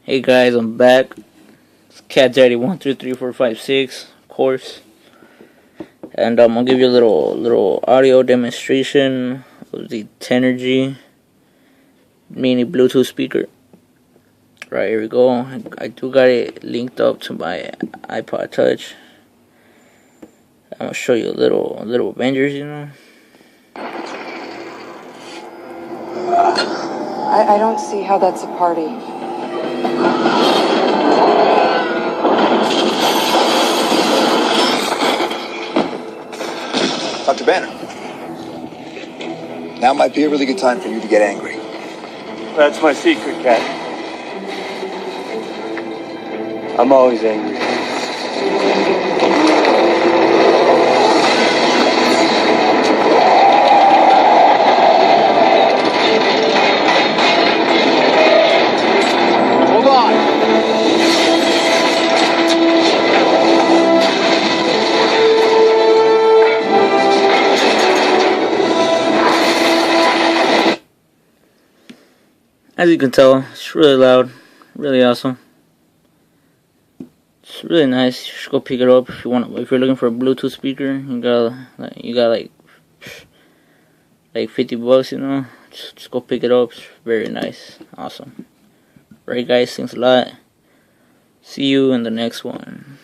Hey guys, I'm back. It's Cat Daddy 133456, of course, and I'm gonna give you a little audio demonstration of the Tenergy mini Bluetooth speaker. Right, here we go. I do got it linked up to my iPod Touch. I'm gonna show you a little Avengers, you know. I don't see how that's a party. Dr. Banner, now might be a really good time for you to get angry. That's my secret, Cat. I'm always angry. Hold on. As you can tell, it's really loud, really awesome. It's really nice. You should go pick it up if you want. If you're looking for a Bluetooth speaker, you got like $50, you know. Just go pick it up. It's very nice, awesome. Right, guys. Thanks a lot. See you in the next one.